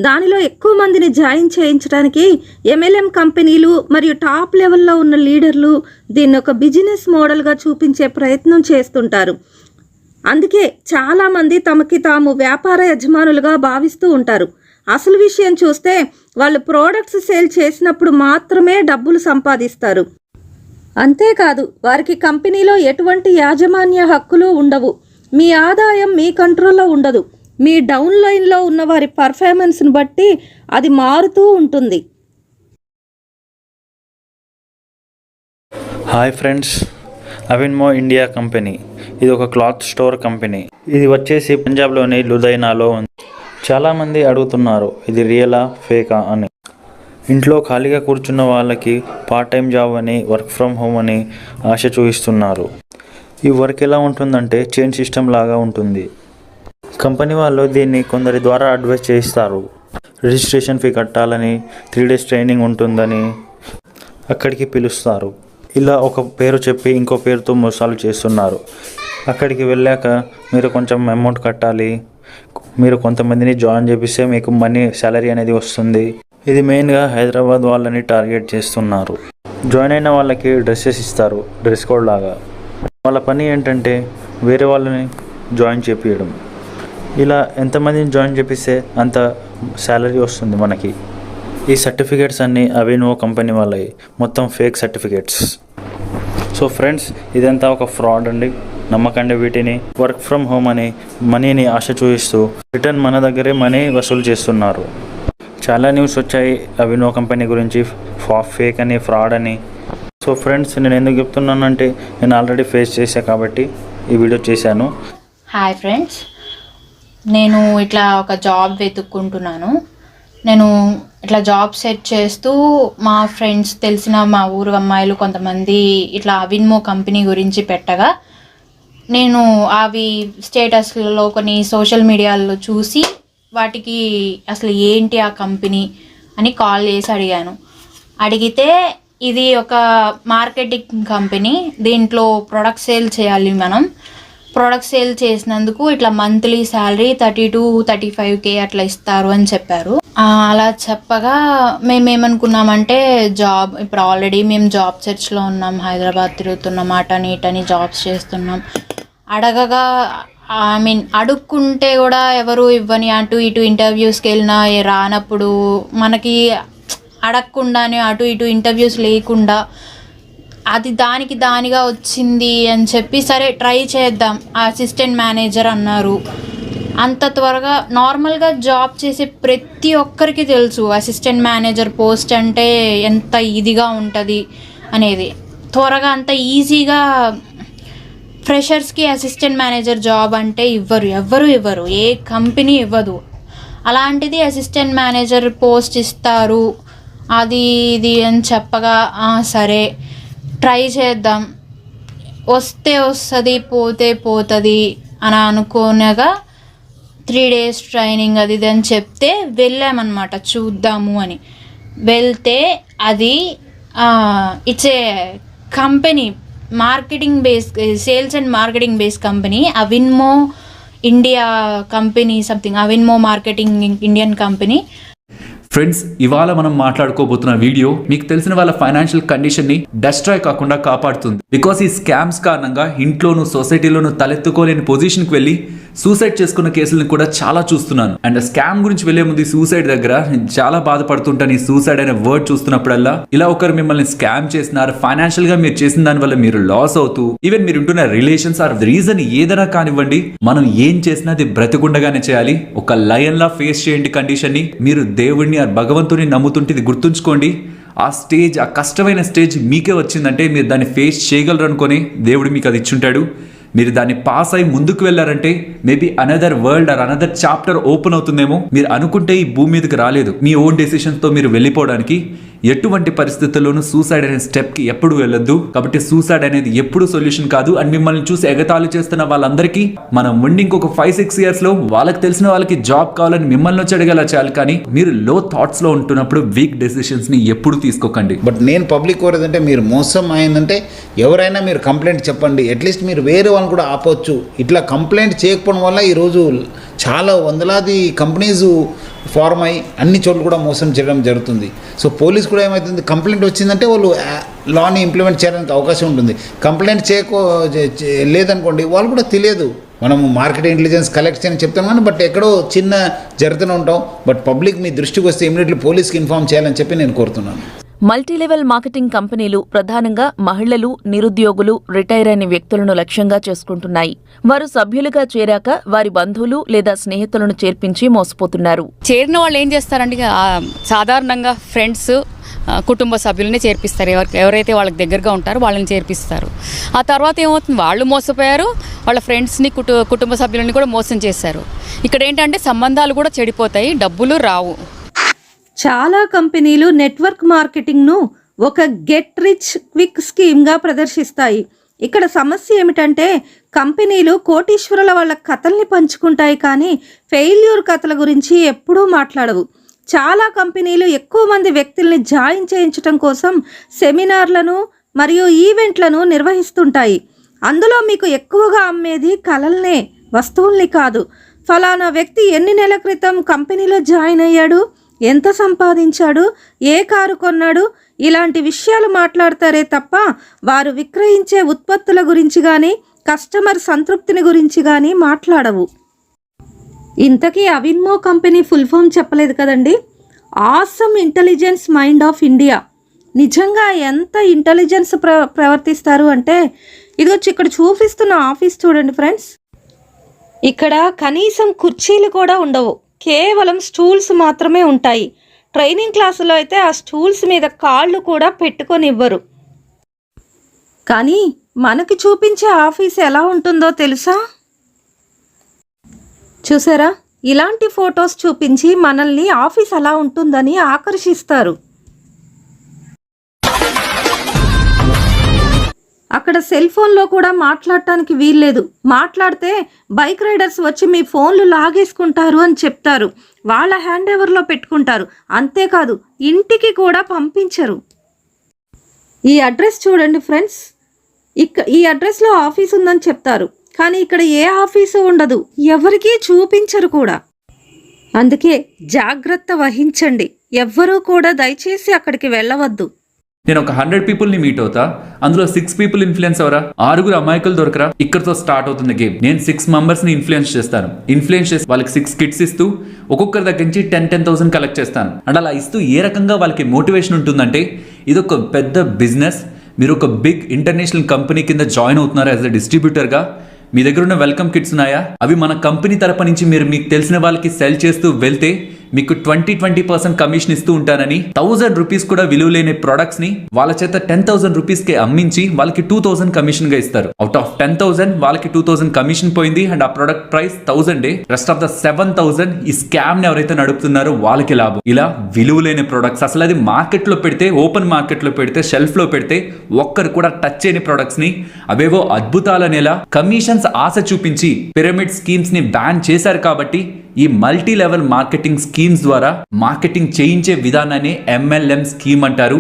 దానిలో ఎక్కువ మందిని జాయిన్ చేయించడానికి MLM కంపెనీలు మరియు టాప్ లెవెల్లో ఉన్న లీడర్లు దీన్ని ఒక బిజినెస్ మోడల్గా చూపించే ప్రయత్నం చేస్తుంటారు. అందుకే చాలామంది తమకి తాము వ్యాపార యజమానులుగా భావిస్తూ ఉంటారు. అసలు విషయం చూస్తే వాళ్ళు ప్రోడక్ట్స్ సేల్ చేసినప్పుడు మాత్రమే డబ్బులు సంపాదిస్తారు. అంతేకాదు వారికి కంపెనీలో ఎటువంటి యాజమాన్య హక్కులు ఉండవు. మీ ఆదాయం మీ కంట్రోల్లో ఉండదు. మీ డౌన్ లైన్లో ఉన్న వారి పర్ఫార్మెన్స్ని బట్టి అది మారుతూ ఉంటుంది. హాయ్ ఫ్రెండ్స్, అవిన్మో ఇండియా కంపెనీ ఇది ఒక క్లాత్ స్టోర్ కంపెనీ. ఇది వచ్చేసి పంజాబ్లోని లుధియానాలో ఉంది. చాలామంది అడుగుతున్నారు ఇది రియలా ఫేకా అని. ఇంట్లో ఖాళీగా కూర్చున్న వాళ్ళకి పార్ట్ టైం జాబ్ అని, వర్క్ ఫ్రమ్ హోమ్ అని ఆశ చూపిస్తున్నారు. ఈ వర్క్ ఎలా ఉంటుందంటే చైన్ సిస్టమ్ లాగా ఉంటుంది. కంపెనీ వాళ్ళు దీన్ని కొందరి ద్వారా అడ్వైస్ చేయిస్తారు. రిజిస్ట్రేషన్ ఫీ కట్టాలని, 3 days ట్రైనింగ్ ఉంటుందని అక్కడికి పిలుస్తారు. ఇలా ఒక పేరు చెప్పి ఇంకో పేరుతో మోసాలు చేస్తున్నారు. అక్కడికి వెళ్ళాక మీరు కొంచెం అమౌంట్ కట్టాలి, మీరు కొంతమందిని జాయిన్ చేపిస్తే మీకు మనీ శాలరీ అనేది వస్తుంది. ఇది మెయిన్గా హైదరాబాద్ వాళ్ళని టార్గెట్ చేస్తున్నారు. జాయిన్ అయిన వాళ్ళకి డ్రెస్సెస్ ఇస్తారు, డ్రెస్ కోడ్ లాగా. వాళ్ళ పని ఏంటంటే వేరే వాళ్ళని జాయిన్ చేపించడం. ఇలా ఎంతమందిని జాయిన్ చేపిస్తే అంత శాలరీ వస్తుంది మనకి. ఈ సర్టిఫికేట్స్ అన్నీ అవిన్మో కంపెనీ వాళ్ళవి, మొత్తం ఫేక్ సర్టిఫికేట్స్. సో ఫ్రెండ్స్, ఇదంతా ఒక ఫ్రాడ్ అండి. నమ్మకండి వీటిని. వర్క్ ఫ్రమ్ హోమ్ అని మనీని ఆశ చూపిస్తూ రిటర్న్ మన దగ్గరే మనీ వసూలు చేస్తున్నారు. చాలా న్యూస్ వచ్చాయి అవిన్మో కంపెనీ గురించి, ఫేక్ అని, ఫ్రాడ్ అని. సో ఫ్రెండ్స్, నేను ఎందుకు చెప్తున్నానంటే నేను ఆల్రెడీ ఫేస్ చేశా కాబట్టి ఈ వీడియో చేశాను. హాయ్ ఫ్రెండ్స్, నేను ఇట్లా ఒక జాబ్ వెతుక్కుంటున్నాను. నేను ఇట్లా జాబ్ సెట్ చేస్తూ మా ఫ్రెండ్స్ తెలిసిన మా ఊరు అమ్మాయిలు కొంతమంది ఇట్లా అవిన్మో కంపెనీ గురించి పెట్టగా నేను అవి స్టేటస్లలో కొన్ని సోషల్ మీడియాలో చూసి వాటికి అసలు ఏంటి ఆ కంపెనీ అని కాల్ చేసి అడిగాను. అడిగితే ఇది ఒక మార్కెటింగ్ కంపెనీ, దీంట్లో ప్రొడక్ట్ సేల్ చేయాలి మనం. ప్రొడక్ట్ సేల్ చేసినందుకు ఇట్లా మంత్లీ శాలరీ 30 to 35K అట్లా ఇస్తారు అని చెప్పారు. అలా చెప్పగా మేమేమనుకున్నామంటే జాబ్, ఇప్పుడు ఆల్రెడీ మేము జాబ్ సెర్చ్లో ఉన్నాం, హైదరాబాద్ తిరుగుతున్నాం, అటని జాబ్స్ చేస్తున్నాం. అడగగా అడుక్కుంటే కూడా ఎవరు ఇవ్వని, అటు ఇటు ఇంటర్వ్యూస్కి వెళ్ళినా రానప్పుడు మనకి అడగకుండానే అటు ఇటు ఇంటర్వ్యూస్ లేకుండా అది దానిగా వచ్చింది అని చెప్పి సరే ట్రై చేద్దాం, అసిస్టెంట్ మేనేజర్ అన్నారు. అంత త్వరగా నార్మల్గా జాబ్ చేసే ప్రతి ఒక్కరికి తెలుసు అసిస్టెంట్ మేనేజర్ పోస్ట్ అంటే ఎంత ఇదిగా ఉంటుంది అనేది. త్వరగా అంత ఈజీగా ఫ్రెషర్స్కి అసిస్టెంట్ మేనేజర్ జాబ్ అంటే ఇవ్వరు, ఏ కంపెనీ ఇవ్వదు. అలాంటిది అసిస్టెంట్ మేనేజర్ పోస్ట్ ఇస్తారు అది ఇది అని చెప్పగా సరే ట్రై చేద్దాం, వస్తే వస్తుంది పోతే పోతుంది అని అనుకోనగా 3 days ట్రైనింగ్ అది ఇది అని చెప్తే వెళ్ళామన్నమాట చూద్దాము అని. వెళ్తే అది it's a company, marketing base, sales and marketing base company, అవిన్మో ఇండియా కంపెనీ సంథింగ్, అవిన్మో మార్కెటింగ్ ఇండియన్ కంపెనీ. ఫ్రెండ్స్, ఇవాళ మనం మాట్లాడుకోబోతున్న వీడియో మీకు తెలిసిన వాళ్ళ ఫైనాన్షియల్ కండిషన్ ని డెస్ట్రాయ్ కాకుండా కాపాడుతుంది. బికాస్ ఈ స్కామ్స్ కారణంగా ఇంట్లోనూ సొసైటీలోనూ తలెత్తుకోలేని పొజిషన్ కి వెళ్ళి సూసైడ్ చేసుకున్న కేసులను కూడా చాలా చూస్తున్నాను. అండ్ స్కామ్ గురించి వెళ్లే ముందు సూసైడ్ దగ్గర నేను చాలా బాధపడుతుంటాను. ఈ సూసైడ్ అనే వర్డ్ చూస్తున్నప్పుడల్లా ఇలా ఒకరు మిమ్మల్ని స్కామ్ చేసినారు, ఫైనాన్షియల్ గా మీరు చేసిన దాని వల్ల మీరు లాస్ అవుతూ, ఈవెన్ మీరు ఉంటున్న రిలేషన్స్ ఆర్ రీజన్ ఏదైనా కానివ్వండి, మనం ఏం చేసినా అది బ్రతికుండగానే చేయాలి. ఒక లయన్ లా ఫేస్ చేయండి కండిషన్ ని. మీరు దేవుడిని ఆ భగవంతుని నమ్ముతుంటే ఇది గుర్తుంచుకోండి, ఆ స్టేజ్, ఆ కష్టమైన స్టేజ్ మీకే వచ్చిందంటే మీరు దాన్ని ఫేస్ చేయగలరు అనుకొని దేవుడు మీకు అది ఇచ్చుంటాడు. మీరు దాన్ని పాస్ అయి ముందుకు వెళ్ళారంటే maybe another world or another chapter open అవుతుందేమో. మీరు అనుకుంటే ఈ భూమి మీదకి రాలేదు, మీ ఓన్ డెసిషన్స్ తో మీరు వెళ్ళిపోవడానికి. ఎటువంటి పరిస్థితుల్లోనూ సూసైడ్ అనే స్టెప్ కి ఎప్పుడు వెళ్ళొద్దు. కాబట్టి సూసైడ్ అనేది ఎప్పుడు సొల్యూషన్ కాదు. అండ్ మిమ్మల్ని చూసి ఎగతాళి చేస్తున్న వాళ్ళందరికీ మనం ఉండి ఇంకొక 5-6 years లో వాళ్ళకి తెలిసిన వాళ్ళకి జాబ్ కావాలని మిమ్మల్ని వచ్చి అడిగేలా చేయాలి. కానీ మీరు లో థాట్స్ లో ఉంటున్నప్పుడు వీక్ డెసిషన్స్ ని ఎప్పుడు తీసుకోకండి. బట్ నేను పబ్లిక్ కోరేదంటే, మీరు మోసం అయిందంటే ఎవరైనా మీరు కంప్లైంట్ చెప్పండి. అట్లీస్ట్ మీరు వేరే వాళ్ళని కూడా ఆపొచ్చు. ఇట్లా కంప్లైంట్ చేయకపోవడం వల్ల ఈరోజు చాలా వందలాది కంపెనీస్ ఫార్మ్ అయ్యి అన్ని చోట్ల కూడా మోసం చేయడం జరుగుతుంది. సో పోలీస్ కూడా ఏమవుతుంది, కంప్లైంట్ వచ్చిందంటే వాళ్ళు లాని ఇంప్లిమెంట్ చేయడానికి అవకాశం ఉంటుంది. కంప్లైంట్ లేదనుకోండి, వాళ్ళు కూడా తెలియదు. మనము మార్కెట్ ఇంటెలిజెన్స్ కలెక్ట్ చేయని చెప్తాం కానీ బట్ ఎక్కడో చిన్న జరుగుతూనే ఉంటాం. బట్ పబ్లిక్ మీ దృష్టికి వస్తే ఇమీడియట్లీ పోలీస్కి ఇన్ఫార్మ్ చేయాలని చెప్పి నేను కోరుతున్నాను. మల్టీలెవెల్ మార్కెటింగ్ కంపెనీలు ప్రధానంగా మహిళలు, నిరుద్యోగులు, రిటైర్ అయిన వ్యక్తులను లక్ష్యంగా చేసుకుంటున్నాయి. వారు సభ్యులుగా చేరాక వారి బంధువులు లేదా స్నేహితులను చేర్పించి మోసపోతున్నారు. చేరిన వాళ్ళు ఏం చేస్తారంటే సాధారణంగా ఫ్రెండ్స్, కుటుంబ సభ్యులని చేర్పిస్తారు. ఎవరైతే వాళ్ళకి దగ్గరగా ఉంటారో వాళ్ళని చేర్పిస్తారు. ఆ తర్వాత ఏమవుతుంది, వాళ్ళు మోసపోయారు, వాళ్ళ ఫ్రెండ్స్ని కుటుంబ సభ్యులని కూడా మోసం చేశారు. ఇక్కడ ఏంటంటే సంబంధాలు కూడా చెడిపోతాయి, డబ్బులు రావు. చాలా కంపెనీలు నెట్వర్క్ మార్కెటింగ్ను ఒక గెట్ రిచ్ క్విక్ స్కీమ్గా ప్రదర్శిస్తాయి. ఇక్కడ సమస్య ఏమిటంటే కంపెనీలు కోటీశ్వరుల వాళ్ళ కథల్ని పంచుకుంటాయి కానీ ఫెయిల్యూర్ కథల గురించి ఎప్పుడూ మాట్లాడవు. చాలా కంపెనీలు ఎక్కువ మంది వ్యక్తుల్ని జాయిన్ చేయించడం కోసం సెమినార్లను మరియు ఈవెంట్లను నిర్వహిస్తుంటాయి. అందులో మీకు ఎక్కువగా అమ్మేది కళల్నే, వస్తువుల్ని కాదు. ఫలానా వ్యక్తి ఎన్ని నెలల క్రితం కంపెనీలో జాయిన్ అయ్యాడు, ఎంత సంపాదించాడు, ఏ కారు కొన్నాడు, ఇలాంటి విషయాలు మాట్లాడతారే తప్ప వారు విక్రయించే ఉత్పత్తుల గురించి కానీ కస్టమర్ సంతృప్తిని గురించి కానీ మాట్లాడవు. ఇంతకీ అవిన్మో కంపెనీ ఫుల్ ఫామ్ చెప్పలేదు కదండి. Awesome intelligence mind of India. నిజంగా ఎంత ఇంటెలిజెన్స్ ప్రవర్తిస్తారు అంటే ఇదిగొచ్చి ఇక్కడ చూపిస్తున్న ఆఫీస్ చూడండి ఫ్రెండ్స్. ఇక్కడ కనీసం కుర్చీలు కూడా ఉండవు, కేవలం స్టూల్స్ మాత్రమే ఉంటాయి. ట్రైనింగ్ క్లాసులో అయితే ఆ స్టూల్స్ మీద కాళ్ళు కూడా పెట్టుకొనివ్వరు. కానీ మనకి చూపించే ఆఫీస్ ఎలా ఉంటుందో తెలుసా? చూసారా, ఇలాంటి ఫొటోస్ చూపించి మనల్ని ఆఫీస్ అలా ఉంటుందని ఆకర్షిస్తారు. అక్కడ సెల్ ఫోన్లో కూడా మాట్లాడటానికి వీల్లేదు. మాట్లాడితే బైక్ రైడర్స్ వచ్చి మీ ఫోన్లు లాగేసుకుంటారు అని చెప్తారు. వాళ్ళ హ్యాండ్ ఓవర్లో పెట్టుకుంటారు. అంతేకాదు ఇంటికి కూడా పంపించరు. ఈ అడ్రస్ చూడండి ఫ్రెండ్స్. ఈ అడ్రస్లో ఆఫీస్ ఉందని చెప్తారు, కానీ ఇక్కడ ఏ ఆఫీసు ఉండదు, ఎవరికీ చూపించరు కూడా. అందుకే జాగ్రత్త వహించండి. ఎవ్వరూ కూడా దయచేసి అక్కడికి వెళ్ళవద్దు. నేను ఒక 100 పీపుల్ని మీట్ అవుతా, అందులో 6 పీపుల్ ఇన్ఫ్లుయెన్స్ అవరా, 6 అమాయకులు దొరకరా. ఇక్కడతో స్టార్ట్ అవుతుంది గేమ్. నేను 6 మెంబర్స్ని ఇన్ఫ్లుయెన్స్ చేస్తాను. ఇన్ఫ్లుయెన్స్ చేసి వాళ్ళకి 6 కిట్స్ ఇస్తూ ఒక్కొక్కరి దగ్గర నుంచి 10,000 కలెక్ట్ చేస్తాను. అండ్ అలా ఇస్తూ ఏ రకంగా వాళ్ళకి మోటివేషన్ ఉంటుందంటే, ఇది ఒక పెద్ద బిజినెస్. మీరు ఒక బిగ్ ఇంటర్నేషనల్ కంపెనీ కింద జాయిన్ అవుతున్నారు యాజ్ అ డిస్ట్రిబ్యూటర్గా. మీ దగ్గర ఉన్న వెల్కమ్ కిట్స్ ఉన్నాయా, అవి మన కంపెనీ తరపు నుంచి మీరు మీకు తెలిసిన వాళ్ళకి సెల్ చేస్తూ వెళ్తే మీకు 20% కమిషన్ ఇస్తూ ఉంటానని 1000 రూపీస్ కూడా విలువ లేని ప్రొడక్ట్స్ ని వాళ్ళ చేత 10,000 రూపీస్కి అమ్మించి వాళ్ళకి 2,000 కమిషన్ గా ఇస్తారు. అవుట్ ఆఫ్ 10,000 వాళ్ళకి 2,000 కమిషన్ పోయింది అండ్ ఆ product price 1,000. Rest of the 7,000 ఈ స్కామ్ ని ఎవరైతే నడుపుతున్నారో వాళ్ళకి లాభం. ఇలా విలువ లేని ప్రొడక్ట్స్, అసలు అది మార్కెట్ లో పెడితే, ఓపెన్ మార్కెట్ లో పెడితే, షెల్ఫ్ లో పెడితే ఒక్కరు కూడా టచ్ చేయని ప్రొడక్ట్స్ ని అవేవో అద్భుతాలనేలా కమిషన్స్ ఆశ చూపించి పిరమిడ్ స్కీమ్స్ ని బ్యాన్ చేశారు. కాబట్టి ఈ మల్టీ లెవెల్ మార్కెటింగ్ స్కీమ్స్ ద్వారా మార్కెటింగ్ చేయించే విధానాన్ని MLM స్కీమ్ అంటారు.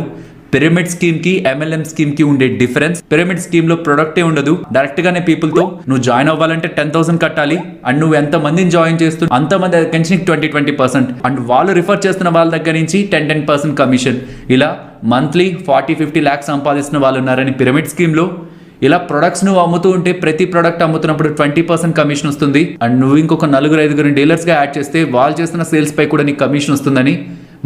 పిరమిడ్ స్కీమ్ కి MLM స్కీమ్ కి ఉండే డిఫరెన్స్, పిరమిడ్ స్కీమ్ లో ప్రొడక్టే ఉండదు. డైరెక్ట్ గానే పీపుల్ తో నువ్వు జాయిన్ అవ్వాలంటే 10,000 కట్టాలి అండ్ నువ్వు ఎంత మందిని జాయిన్ చేస్తూ అంతమంది దగ్గర నుంచి 20% అండ్ వాళ్ళు రిఫర్ చేస్తున్న వాళ్ళ దగ్గర నుంచి 10% కమిషన్. ఇలా మంత్లీ 40-50 lakhs సంపాదిస్తున్న వాళ్ళు ఉన్నారని పిరమిడ్ స్కీమ్ లో. ఇలా ప్రొడక్ట్స్ నువ్వు అమ్ముతూ ఉంటే ప్రతి ప్రొడక్ట్ అమ్ముతున్నప్పుడు 20% కమిషన్ వస్తుంది అండ్ నువ్వు ఇంకొక 4-5 డీలర్స్గా యాడ్ చేస్తే వాళ్ళు చేస్తున్న సేల్స్ పై కూడా నీకు కమిషన్ వస్తుందని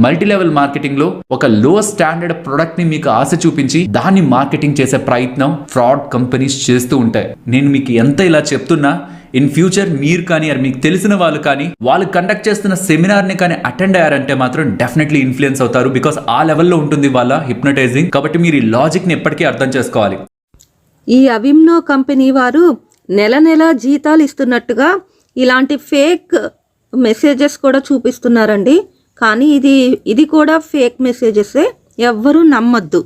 మల్టీ లెవెల్ మార్కెటింగ్ లో ఒక లో స్టాండర్డ్ ప్రొడక్ట్ ని మీకు ఆశ చూపించి దాన్ని మార్కెటింగ్ చేసే ప్రయత్నం ఫ్రాడ్ కంపెనీస్ చేస్తూ ఉంటాయి. నేను మీకు ఎంత ఇలా చెప్తున్నా, ఇన్ ఫ్యూచర్ మీరు కానీ మీకు తెలిసిన వాళ్ళు కానీ వాళ్ళు కండక్ట్ చేస్తున్న సెమినార్ ని కానీ అటెండ్ అయ్యారంటే మాత్రం డెఫినెట్లీ ఇన్ఫ్లుయెన్స్ అవుతారు. బికాస్ ఆ లెవెల్లో ఉంటుంది వాళ్ళ హిప్నటైజింగ్. కాబట్టి మీరు ఈ లాజిక్ ని ఎప్పటికీ అర్థం చేసుకోవాలి. ఈ అవిమ్నో కంపెనీ వారు నెల జీతాలు ఇస్తున్నట్టుగా ఇలాంటి ఫేక్ మెసేజెస్ కూడా చూపిస్తున్నారండి. కానీ ఇది కూడా ఫేక్ మెసేజెసే, ఎవ్వరూ నమ్మొద్దు.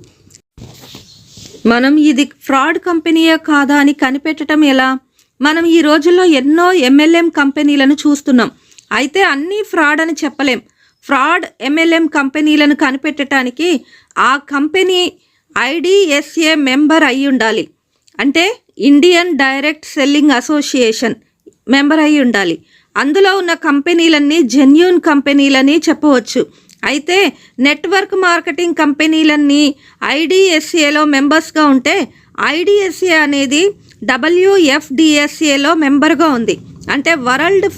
మనం ఇది ఫ్రాడ్ కంపెనీయే కాదా అని కనిపెట్టడం ఎలా? మనం ఈ రోజుల్లో ఎన్నో MLM కంపెనీలను చూస్తున్నాం. అయితే అన్నీ ఫ్రాడ్ అని చెప్పలేం. ఫ్రాడ్ MLM కంపెనీలను కనిపెట్టడానికి ఆ కంపెనీ IDSA మెంబర్ అయి ఉండాలి. అంటే Indian direct selling association member అయి ఉండాలి. అందులో ఉన్న కంపెనీలన్నీ జెన్యూన్ కంపెనీలని చెప్పవచ్చు. అయితే నెట్వర్క్ మార్కెటింగ్ కంపెనీలన్నీ IDSAలో మెంబర్స్గా ఉంటే IDSA అనేది WFDSAలో మెంబర్గా ఉంది. అంటే world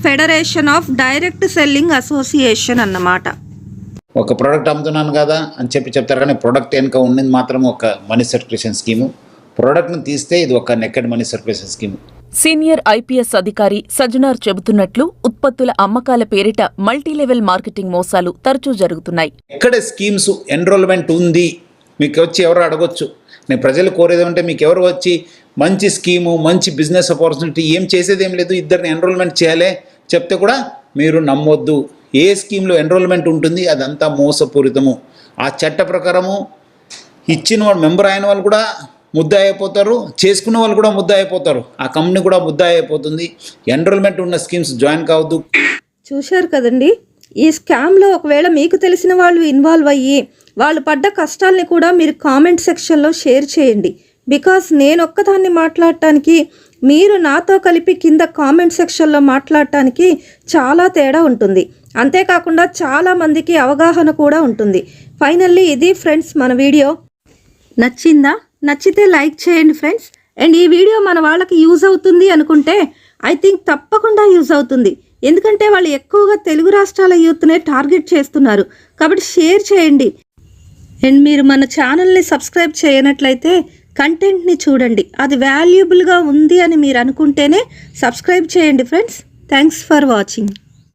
federation of direct selling association అన్నమాట. ఒక ప్రోడక్ట్ అమ్ముతున్నాను కదా అని చెప్తారు, కానీ ప్రోడక్ట్ వెనుక ఉన్నది మాత్రం ఒక మనీ సర్క్యులేషన్ స్కీము. ప్రోడక్ట్ను తీస్తే ఇది ఒక naked money circulation scheme. Senior IPS అధికారి సజ్జనార్ చెబుతున్నట్లు ఉత్పత్తుల అమ్మకాల పేరిట మల్టీలెవెల్ మార్కెటింగ్ మోసాలు తరచూ జరుగుతున్నాయి. ఎక్కడ స్కీమ్స్ ఎన్రోల్మెంట్ ఉంది మీకు వచ్చి ఎవరు అడగొచ్చు. నేను ప్రజలు కోరేది అంటే మీకు ఎవరు వచ్చి మంచి స్కీము, మంచి బిజినెస్ ఆపర్చునిటీ, ఏం చేసేది ఏం లేదు, ఇద్దరిని ఎన్రోల్మెంట్ చేయాలి చెప్తే కూడా మీరు నమ్మొద్దు. ఏ స్కీమ్లో ఎన్రోల్మెంట్ ఉంటుంది అదంతా మోసపూరితము. ఆ చట్ట ప్రకారము ఇచ్చిన వాళ్ళు, మెంబర్ అయిన వాళ్ళు కూడా ముద్ద అయిపోతారు, చేసుకున్న వాళ్ళు కూడా ముద్ద అయిపోతారు, ఆ కంపెనీ కూడా ముద్ద అయిపోతుంది. ఎన్రోల్మెంట్ ఉన్న స్కీమ్స్ జాయిన్ కావద్దు. చూశారు కదండి, ఈ స్కామ్లో ఒకవేళ మీకు తెలిసిన వాళ్ళు ఇన్వాల్వ్ అయ్యి వాళ్ళు పడ్డ కష్టాలని కూడా మీరు కామెంట్ సెక్షన్లో షేర్ చేయండి. బికాస్ నేను ఒక్కదాన్ని మాట్లాడటానికి, మీరు నాతో కలిపి కింద కామెంట్ సెక్షన్లో మాట్లాడటానికి చాలా తేడా ఉంటుంది. అంతేకాకుండా చాలామందికి అవగాహన కూడా ఉంటుంది. ఫైనల్లీ ఇది ఫ్రెండ్స్ మన వీడియో. నచ్చితే లైక్ చేయండి ఫ్రెండ్స్. అండ్ ఈ వీడియో మన వాళ్ళకి యూజ్ అవుతుంది అనుకుంటే ఐ థింక్ తప్పకుండా యూజ్ అవుతుంది. ఎందుకంటే వాళ్ళు ఎక్కువగా తెలుగు రాష్ట్రాల యూత్నే టార్గెట్ చేస్తున్నారు. కాబట్టి షేర్ చేయండి. అండ్ మీరు మన ఛానల్ని సబ్స్క్రైబ్ చేయనట్లయితే కంటెంట్ని చూడండి. అది వాల్యుబుల్గా ఉంది అని మీరు అనుకుంటేనే సబ్స్క్రైబ్ చేయండి ఫ్రెండ్స్. Thanks for watching.